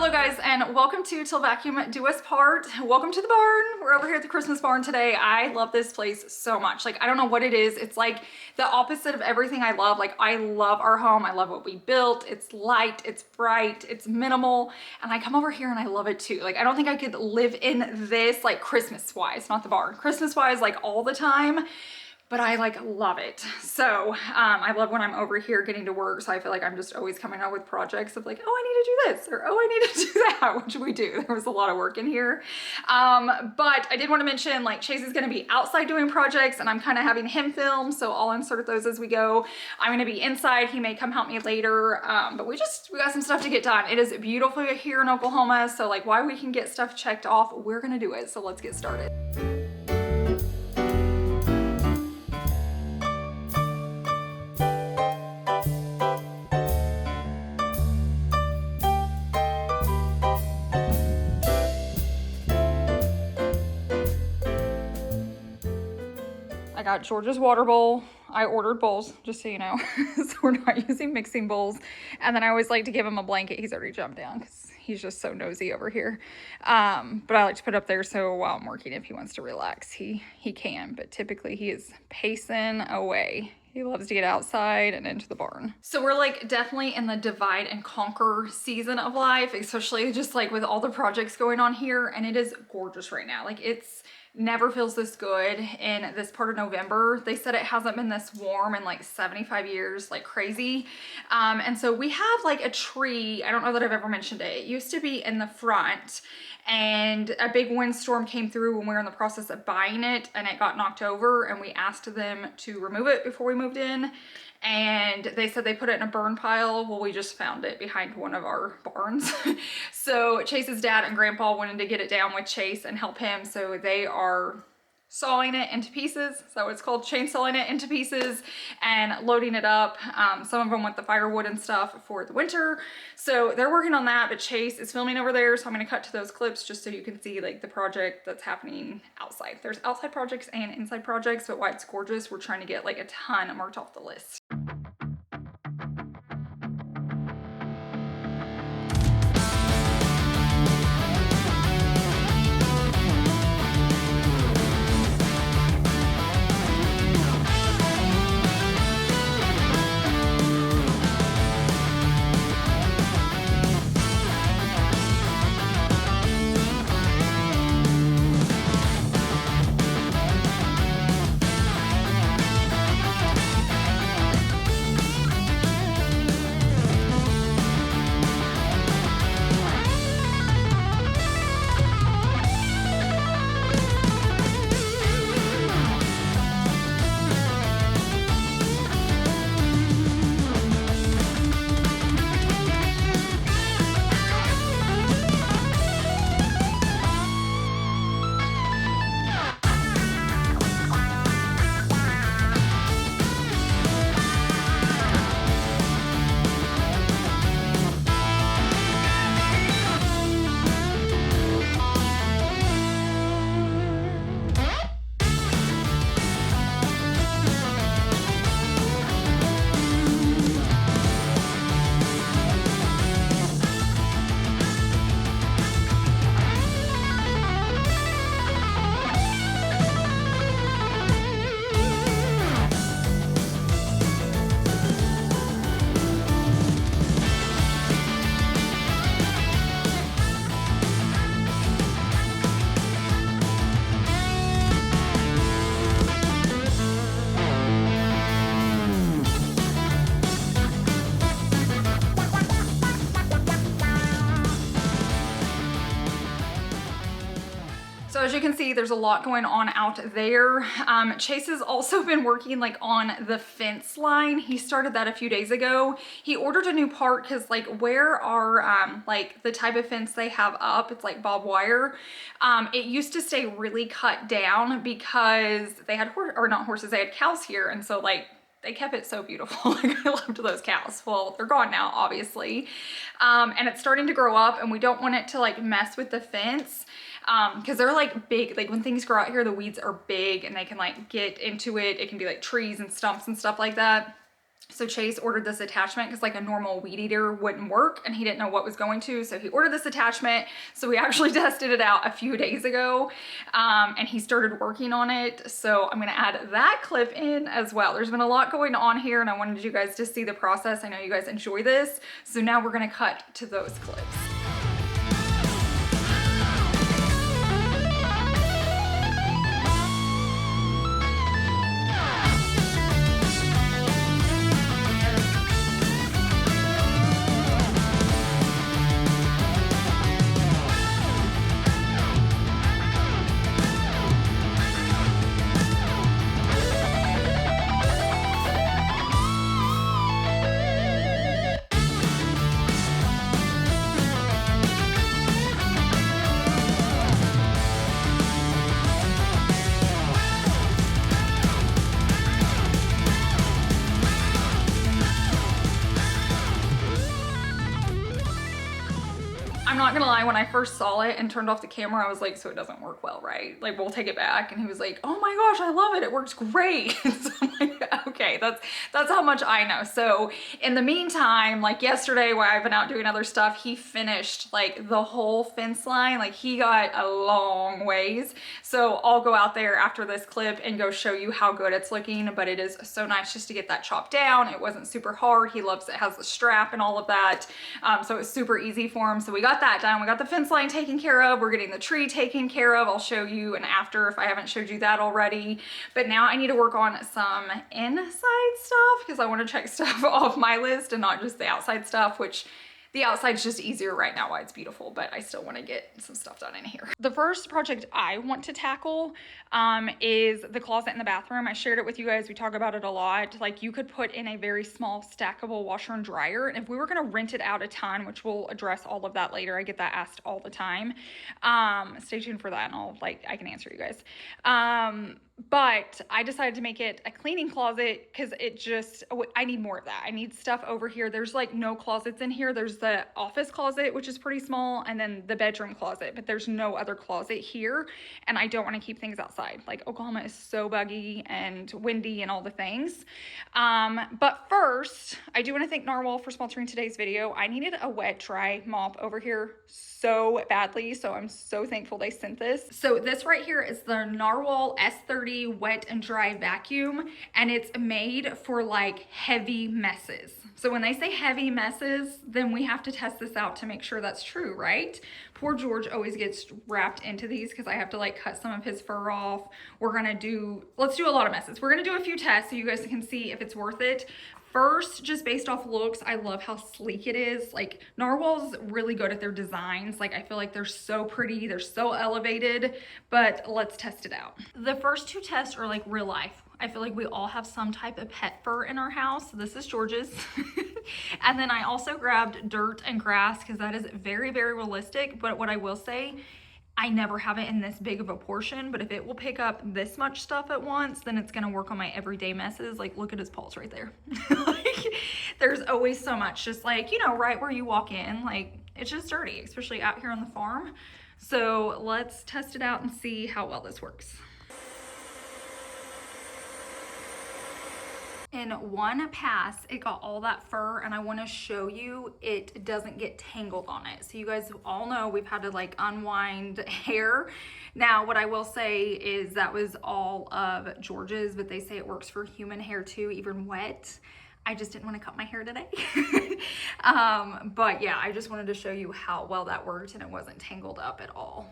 Hello guys, and welcome to Till Vacuum Do Us Part. Welcome to the barn. We're over here at the Christmas barn today. I love this place so much. Like, I don't know what it is. It's like the opposite of everything I love. Like, I love our home. I love what we built. It's light, it's bright, it's minimal. And I come over here and I love it too. Like, I don't think I could live in this, like, Christmas-wise, not the barn. Christmas-wise, like, all the time. But I like love it. So I love when I'm over here getting to work. So I feel like I'm just always coming up with projects of like, oh, I need to do this, or oh, I need to do that, which we do. There was a lot of work in here. But I did want to mention, like, Chase is going to be outside doing projects and I'm kind of having him film. So I'll insert those as we go. I'm going to be inside. He may come help me later. But we got some stuff to get done. It is beautiful here in Oklahoma. So like, while we can get stuff checked off, we're going to do it. So let's get started. I got George's water bowl. I ordered bowls, just so you know. So we're not using mixing bowls. And then I always like to give him a blanket. He's already jumped down because he's just so nosy over here. But I like to put it up there so while I'm working, if he wants to relax, he can. But typically he is pacing away. He loves to get outside and into the barn. So we're like definitely in the divide and conquer season of life, especially just like with all the projects going on here. And it is gorgeous right now. Like, it's never feels this good in this part of November. They said it hasn't been this warm in like 75 years, like crazy. And so we have like a tree. I don't know that I've ever mentioned it. It used to be in the front, and a big windstorm came through when we were in the process of buying it, and it got knocked over, and we asked them to remove it before we moved in. And they said they put it in a burn pile. Well, we just found it behind one of our barns. So Chase's dad and grandpa wanted to get it down with Chase and help him. So they are sawing it into pieces. So it's called chainsawing it into pieces and loading it up. Some of them want the firewood and stuff for the winter. So they're working on that, but Chase is filming over there. So I'm going to cut to those clips just so you can see like the project that's happening outside. There's outside projects and inside projects, but why it's gorgeous, we're trying to get like a ton marked off the list. So as you can see, there's a lot going on out there. Chase has also been working like on the fence line. He started that a few days ago. He ordered a new part because like where our like the type of fence they have up, it's like barbed wire. It used to stay really cut down because they had they had cows here, and so like they kept it so beautiful. Like, I loved those cows. Well, they're gone now, obviously. And it's starting to grow up, and we don't want it to like mess with the fence. Because they're like big, like when things grow out here, the weeds are big and they can like get into it. It can be like trees and stumps and stuff like that. So Chase ordered this attachment because like a normal weed eater wouldn't work, and he didn't know what was going to, so he ordered this attachment. So we actually tested it out a few days ago, and he started working on it. So I'm gonna add that clip in as well. There's been a lot going on here, and I wanted you guys to see the process. I know you guys enjoy this. So now we're gonna cut to those clips. I'm not gonna lie, when I first saw it and turned off the camera, I was like, so it doesn't work well, right? Like, we'll take it back. And he was like, oh my gosh, I love it. It works great. So I'm like, okay, that's how much I know. So in the meantime, like yesterday while I've been out doing other stuff, he finished like the whole fence line. Like he got a long ways. So I'll go out there after this clip and go show you how good it's looking. But it is so nice just to get that chopped down. It wasn't super hard. He loves it, has the strap and all of that. So it was super easy for him. So we got that done. We got the fence line taken care of. We're getting the tree taken care of. I'll show you an after if I haven't showed you that already. But now I need to work on some inside stuff because I want to check stuff off my list and not just the outside stuff, which the outside's just easier right now while it's beautiful, but I still want to get some stuff done in here. The first project I want to tackle is the closet in the bathroom. I shared it with you guys. We talk about it a lot. Like you could put in a very small stackable washer and dryer. And if we were going to rent it out a ton, which we'll address all of that later. I get that asked all the time. Stay tuned for that and I can answer you guys. But I decided to make it a cleaning closet because I need more of that. I need stuff over here. There's like no closets in here. There's the office closet, which is pretty small, and then the bedroom closet, but there's no other closet here. And I don't want to keep things outside. Like Oklahoma is so buggy and windy and all the things. But first, I do want to thank Narwhal for sponsoring today's video. I needed a wet dry mop over here so badly, so I'm so thankful they sent this. So this right here is the Narwhal S30 Wet and Dry Vacuum, and it's made for like heavy messes. So when they say heavy messes, then we have to test this out to make sure that's true, right? Poor George always gets wrapped into these because I have to like cut some of his fur off. Let's do a lot of messes. We're gonna do a few tests so you guys can see if it's worth it. First, just based off looks, I love how sleek it is. Like Narwhal's really good at their designs. Like I feel like they're so pretty, they're so elevated, but let's test it out. The first two tests are like real life. I feel like we all have some type of pet fur in our house. This is George's. And then I also grabbed dirt and grass because that is very, very realistic. But what I will say, I never have it in this big of a portion, but if it will pick up this much stuff at once, then it's gonna work on my everyday messes. Like look at his paws right there. Like there's always so much, just like, you know, right where you walk in, like it's just dirty, especially out here on the farm. So let's test it out and see how well this works. In one pass, it got all that fur, and I want to show you it doesn't get tangled on it. So you guys all know we've had to like unwind hair. Now, what I will say is that was all of George's, but they say it works for human hair too, even wet. I just didn't want to cut my hair today. But yeah, I just wanted to show you how well that worked and it wasn't tangled up at all.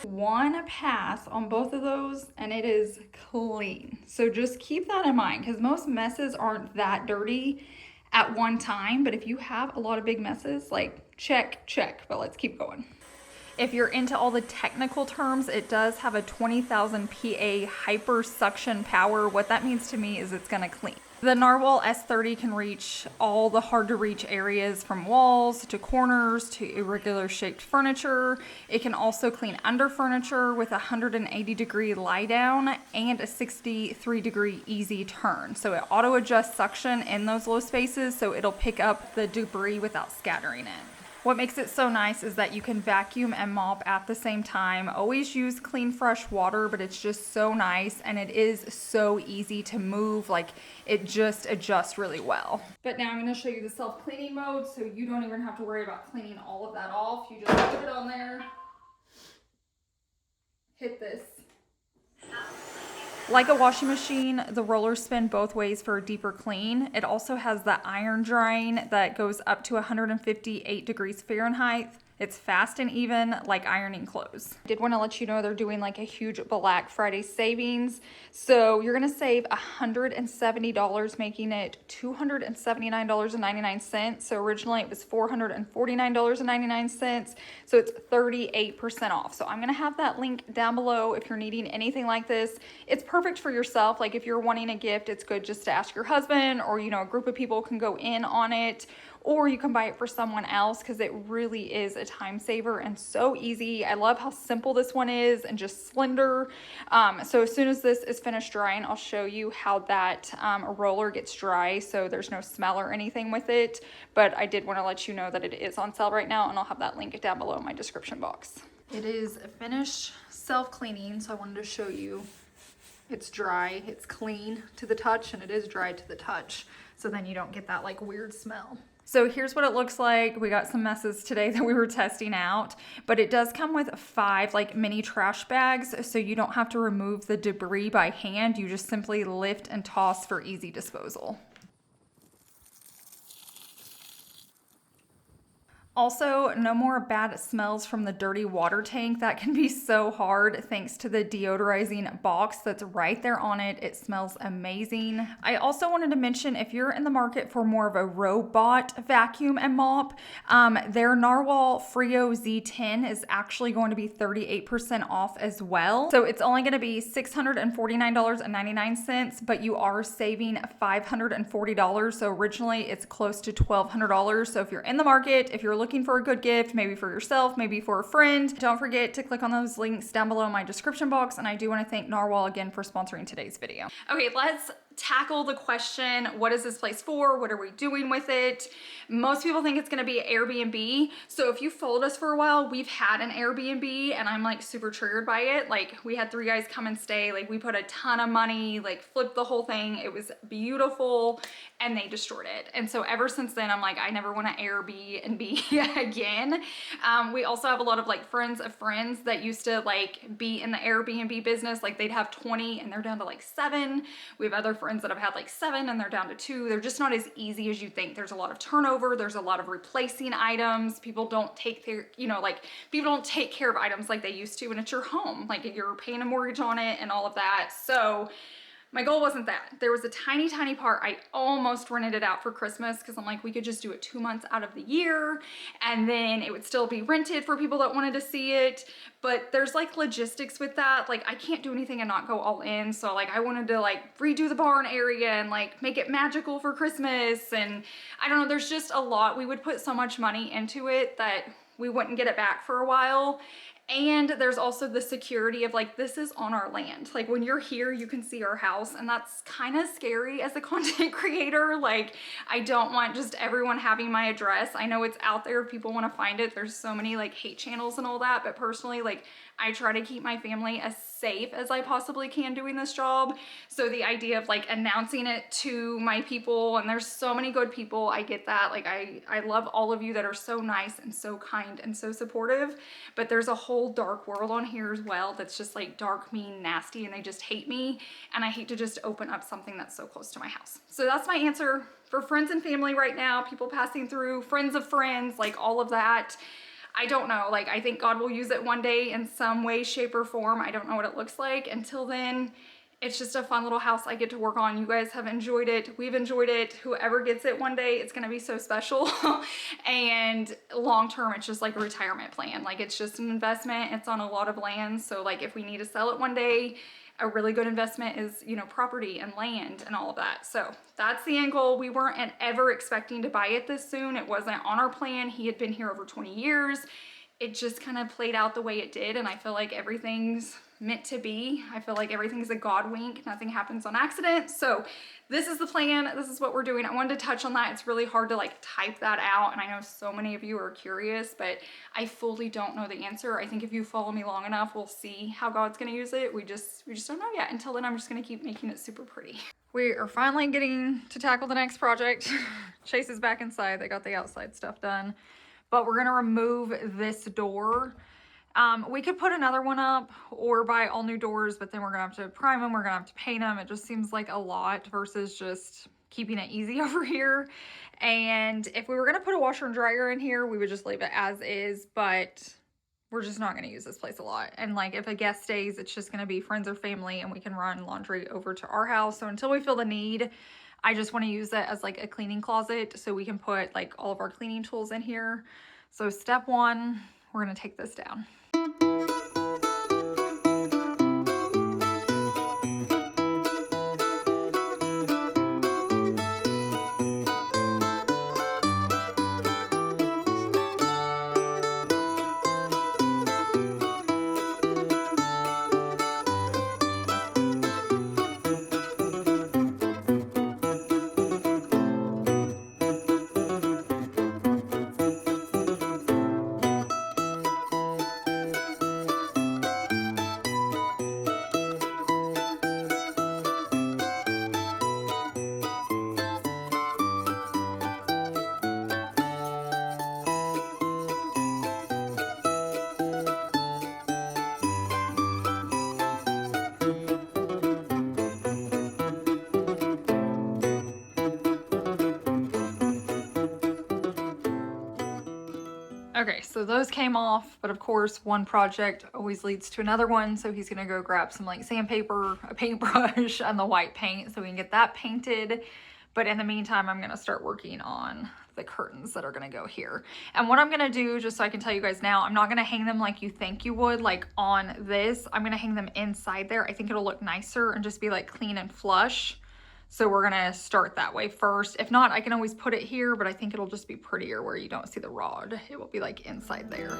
One pass on both of those and it is clean. So just keep that in mind because most messes aren't that dirty at one time, but if you have a lot of big messes, like check, but let's keep going. If you're into all the technical terms, it does have a 20,000 PA hyper suction power. What that means to me is it's gonna clean. The Narwhal S30 can reach all the hard to reach areas from walls to corners to irregular shaped furniture. It can also clean under furniture with a 180-degree lie down and a 63-degree easy turn. So it auto adjusts suction in those low spaces so it'll pick up the debris without scattering it. What makes it so nice is that you can vacuum and mop at the same time. Always use clean, fresh water, but it's just so nice and it is so easy to move. Like it just adjusts really well. But now I'm going to show you the self-cleaning mode so you don't even have to worry about cleaning all of that off. You just put it on there, hit this. Like a washing machine, the rollers spin both ways for a deeper clean. It also has the iron drying that goes up to 158 degrees Fahrenheit. It's fast and even, like ironing clothes. I did want to let you know they're doing like a huge Black Friday savings. So you're going to save $170, making it $279.99. So originally it was $449.99. So it's 38% off. So I'm going to have that link down below if you're needing anything like this. It's perfect for yourself. Like if you're wanting a gift, it's good just to ask your husband, or, you know, a group of people can go in on it. Or you can buy it for someone else because it really is a time saver and so easy. I love how simple this one is and just slender. So as soon as this is finished drying, I'll show you how that roller gets dry so there's no smell or anything with it. But I did want to let you know that it is on sale right now, and I'll have that link down below in my description box. It is finished self-cleaning, so I wanted to show you. It's dry, it's clean to the touch, and it is dry to the touch. So then you don't get that like weird smell. So here's what it looks like. We got some messes today that we were testing out, but it does come with 5 like mini trash bags, so you don't have to remove the debris by hand. You just simply lift and toss for easy disposal. Also, no more bad smells from the dirty water tank. That can be so hard thanks to the deodorizing box that's right there on it. It smells amazing. I also wanted to mention, if you're in the market for more of a robot vacuum and mop, their Narwhal Freo Z10 is actually going to be 38% off as well. So it's only going to be $649.99, but you are saving $540. So originally it's close to $1,200. So if you're in the market, if you're looking for a good gift, maybe for yourself, maybe for a friend, don't forget to click on those links down below in my description box. And I do want to thank Narwhal again for sponsoring today's video. Okay, let's tackle the question, what is this place for? What are we doing with it? Most people think it's going to be Airbnb. So if you followed us for a while, we've had an Airbnb and I'm like super triggered by it. Like we had 3 guys come and stay, like we put a ton of money, like flipped the whole thing. It was beautiful and they destroyed it. And so ever since then, I'm like, I never want to Airbnb again. We also have a lot of like friends of friends that used to like be in the Airbnb business. Like they'd have 20 and they're down to like 7. We have other friends that have had like 7 and they're down to 2. They're just not as easy as you think. There's a lot of turnover. There's a lot of replacing items. People don't take their, you know, like people don't take care of items like they used to, and it's your home. Like you're paying a mortgage on it and all of that. So my goal wasn't that. There was a tiny, tiny part. I almost rented it out for Christmas because I'm like, we could just do it 2 months out of the year and then it would still be rented for people that wanted to see it. But there's like logistics with that. Like I can't do anything and not go all in. So like I wanted to like redo the barn area and like make it magical for Christmas. And I don't know, there's just a lot. We would put so much money into it that we wouldn't get it back for a while. And there's also the security of like, this is on our land. Like when you're here, you can see our house, and that's kind of scary as a content creator. Like I don't want just everyone having my address. I know it's out there if people want to find it. There's so many like hate channels and all that, but personally, like I try to keep my family as safe as I possibly can doing this job. So the idea of like announcing it to my people, and there's so many good people, I get that. Like I love all of you that are so nice and so kind and so supportive, but there's a whole dark world on here as well that's just like dark, mean, nasty, and they just hate me. And I hate to just open up something that's so close to my house. So that's my answer for friends and family right now, people passing through, friends of friends, like all of that. I don't know, like I think God will use it one day in some way, shape, or form. I don't know what it looks like. Until then, it's just a fun little house I get to work on. You guys have enjoyed it. We've enjoyed it. Whoever gets it one day, it's gonna be so special. And long term, it's just like a retirement plan. Like it's just an investment. It's on a lot of land. So like if we need to sell it one day, a really good investment is, you know, property and land and all of that. So that's the end goal. We weren't ever expecting to buy it this soon. It wasn't on our plan. He had been here over 20 years. it just kind of played out the way it did, and I feel like everything's meant to be. I feel like everything's a God wink. Nothing happens on accident. So this is the plan. This is what we're doing. I wanted to touch on that. It's really hard to like type that out, and I know so many of you are curious, but I fully don't know the answer. I think if you follow me long enough, we'll see how God's gonna use it. We just don't know yet. Until then, I'm just gonna keep making it super pretty. We are finally getting to tackle the next project. Chase is back inside. They got the outside stuff done, but we're gonna remove this door. We could put another one up or buy all new doors, but then we're gonna have to prime them, we're gonna have to paint them. It just seems like a lot versus just keeping it easy over here. And if we were gonna put a washer and dryer in here, we would just leave it as is, but we're just not gonna use this place a lot. And like if a guest stays, it's just gonna be friends or family, and we can run laundry over to our house. So until we feel the need, I just wanna use it as like a cleaning closet so we can put like all of our cleaning tools in here. So step one, we're gonna take this down. Okay, so those came off, but of course one project always leads to another one. So he's gonna go grab some like sandpaper, a paintbrush, and the white paint so we can get that painted. But in the meantime, I'm gonna start working on the curtains that are gonna go here. And what I'm gonna do, just so I can tell you guys now, I'm not gonna hang them like you think you would, like on this. I'm gonna hang them inside there. I think it'll look nicer and just be like clean and flush. So we're gonna start that way first. If not, I can always put it here, but I think it'll just be prettier where you don't see the rod. It will be like inside there.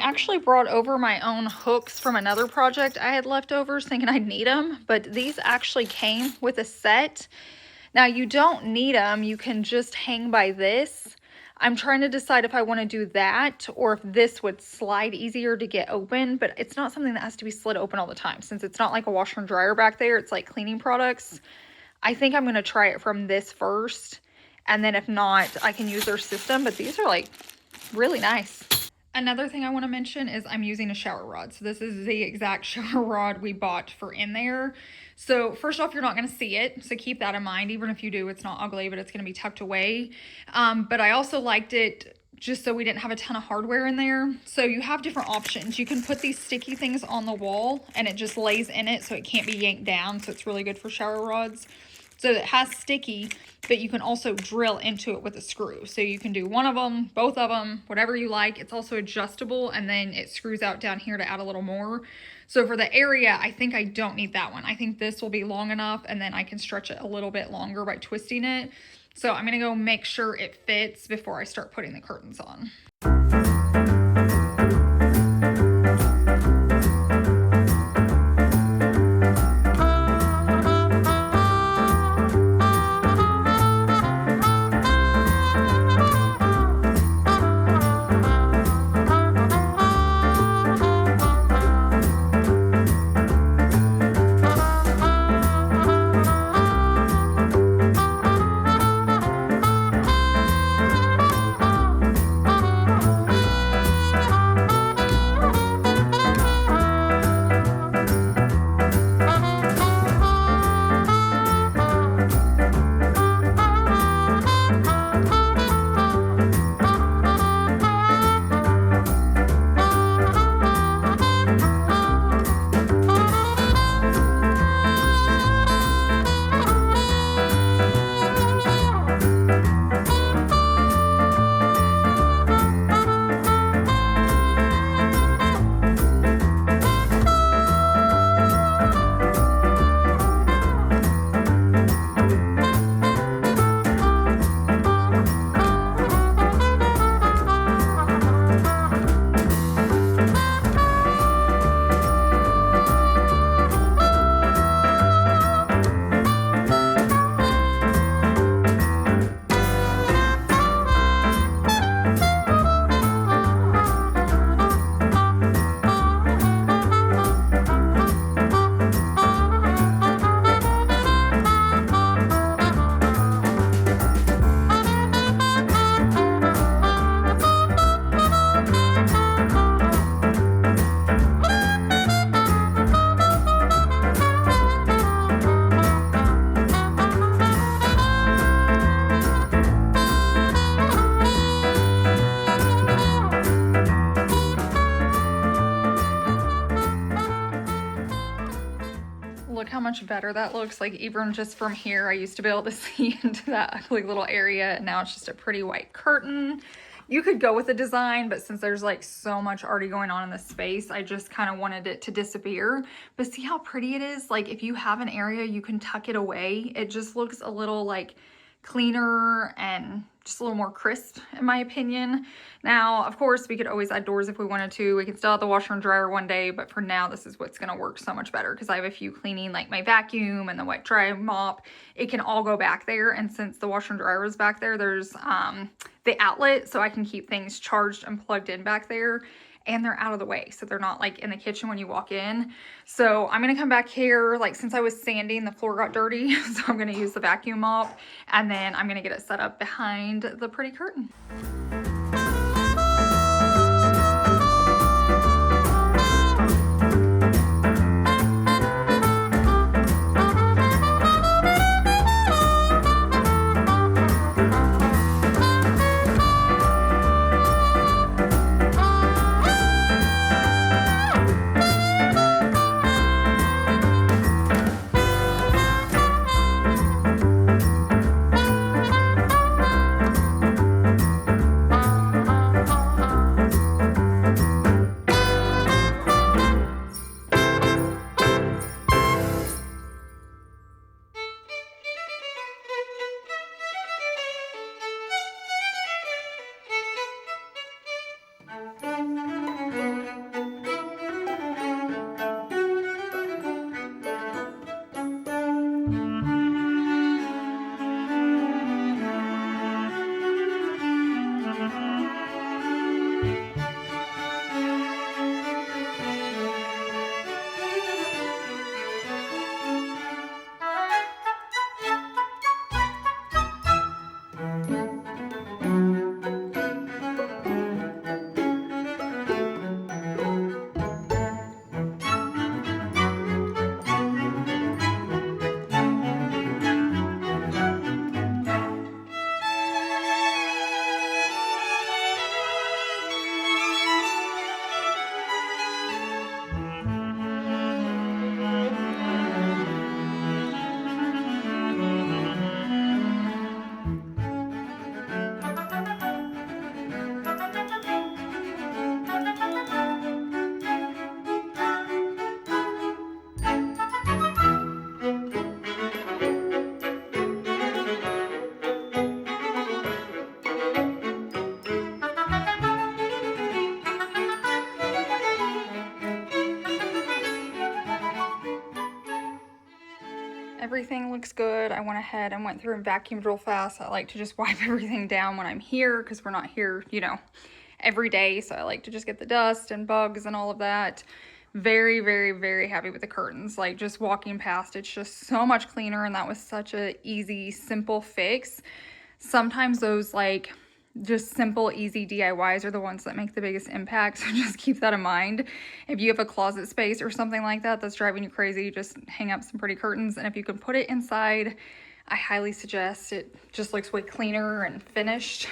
Actually brought over my own hooks from another project I had leftovers thinking I'd need them, but these actually came with a set. Now you don't need them, you can just hang by this. I'm trying to decide if I want to do that or if this would slide easier to get open, but it's not something that has to be slid open all the time since it's not like a washer and dryer back there, it's like cleaning products. I think I'm going to try it from this first, and then if not, I can use their system, but these are like really nice. Another thing I want to mention is I'm using a shower rod. So this is the exact shower rod we bought for in there. So first off, you're not going to see it. So keep that in mind. Even if you do, it's not ugly, but it's going to be tucked away. But I also liked it just so we didn't have a ton of hardware in there. So you have different options. You can put these sticky things on the wall and it just lays in it so it can't be yanked down. So it's really good for shower rods. So it has sticky, but you can also drill into it with a screw. So you can do one of them, both of them, whatever you like. It's also adjustable, and then it screws out down here to add a little more. So for the area, I think I don't need that one. I think this will be long enough, and then I can stretch it a little bit longer by twisting it. So I'm gonna go make sure it fits before I start putting the curtains on. much better that looks. Like even just from here, I used to be able to see into that ugly little area, and now it's just a pretty white curtain. You could go with a design, but since there's like so much already going on in the space, I just kind of wanted it to disappear. But see how pretty it is? Like if you have an area, you can tuck it away. It just looks a little like cleaner and just a little more crisp in my opinion. Now, of course, we could always add doors if we wanted to. We can still have the washer and dryer one day, but for now, this is what's gonna work so much better because I have a few cleaning, like my vacuum and the wet dry mop. It can all go back there, and since the washer and dryer is back there, there's the outlet, so I can keep things charged and plugged in back there, and they're out of the way, so they're not like in the kitchen when you walk in. So I'm gonna come back here, like since I was sanding, the floor got dirty, so I'm gonna use the vacuum mop, and then I'm gonna get it set up behind the pretty curtain. Everything looks good. I went ahead and went through and vacuumed real fast. I like to just wipe everything down when I'm here because we're not here, you know, every day. So I like to just get the dust and bugs and all of that. Very, very, very happy with the curtains. Like just walking past, it's just so much cleaner, and that was such a easy, simple fix. Sometimes those like just simple, easy DIYs are the ones that make the biggest impact. So just keep that in mind. If you have a closet space or something like that that's driving you crazy, just hang up some pretty curtains. And if you can put it inside, I highly suggest. It just looks way cleaner and finished.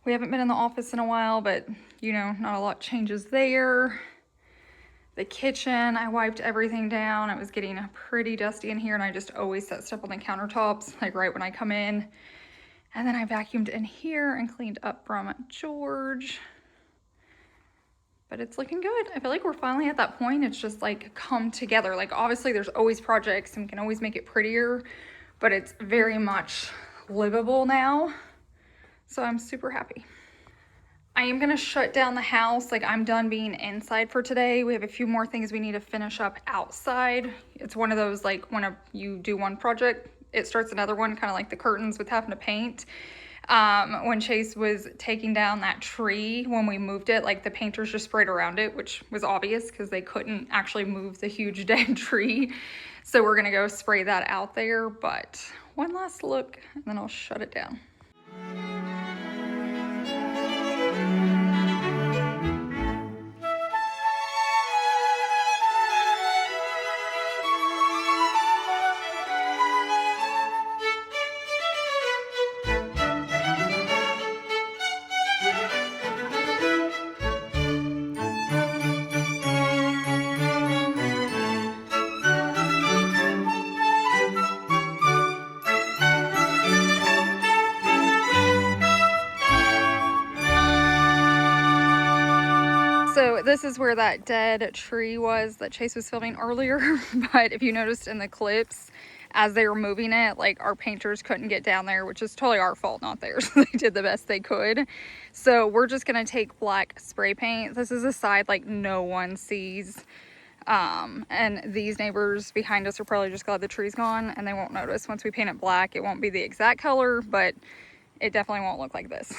We haven't been in the office in a while, but you know, not a lot changes there. The kitchen, I wiped everything down. It was getting pretty dusty in here, and I just always set stuff on the countertops, like right when I come in. And then I vacuumed in here and cleaned up from George. But it's looking good. I feel like we're finally at that point. It's just like come together. Like obviously there's always projects and we can always make it prettier, but it's very much livable now. So I'm super happy. I am gonna shut down the house. Like I'm done being inside for today. We have a few more things we need to finish up outside. It's one of those like when you do one project, it starts another one, kind of like the curtains with having to paint. When Chase was taking down that tree, when we moved it, like the painters just sprayed around it, which was obvious because they couldn't actually move the huge dead tree. So we're gonna go spray that out there, but one last look and then I'll shut it down. this is where that dead tree was that Chase was filming earlier. But if you noticed in the clips, as they were moving it, like our painters couldn't get down there, which is totally our fault, not theirs. They did the best they could. So we're just gonna take black spray paint. This is a side like no one sees. And these neighbors behind us are probably just glad the tree's gone and they won't notice. Once we paint it black, it won't be the exact color, but it definitely won't look like this.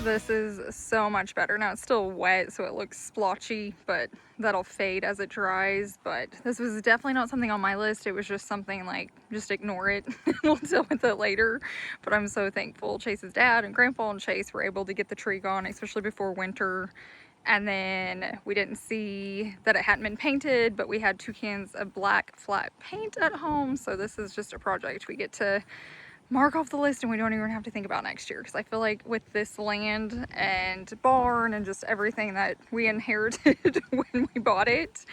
This is so much better. Now it's still wet, so it looks splotchy, but that'll fade as it dries. But this was definitely not something on my list. It was just something like, just ignore it. We'll deal with it later. But I'm so thankful Chase's dad and grandpa and Chase were able to get the tree gone, especially before winter. And then we didn't see that it hadn't been painted, but we had 2 cans of black flat paint at home. So this is just a project we get to mark off the list and we don't even have to think about next year, because I feel like with this land and barn and just everything that we inherited when we bought it,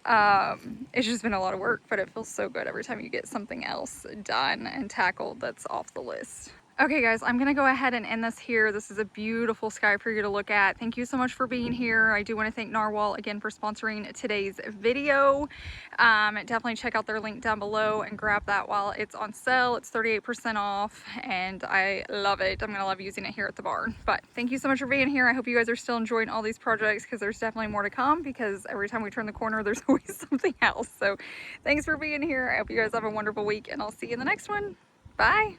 it's just been a lot of work, but it feels so good every time you get something else done and tackled that's off the list. Okay guys, I'm gonna go ahead and end this here. This is a beautiful sky for you to look at. Thank you so much for being here. I do want to thank Narwhal again for sponsoring today's video. Definitely check out their link down below and grab that while it's on sale. It's 38% off and I love it. I'm gonna love using it here at the barn. But thank you so much for being here. I hope you guys are still enjoying all these projects, because there's definitely more to come, because every time we turn the corner there's always something else. So thanks for being here. I hope you guys have a wonderful week and I'll see you in the next one. Bye.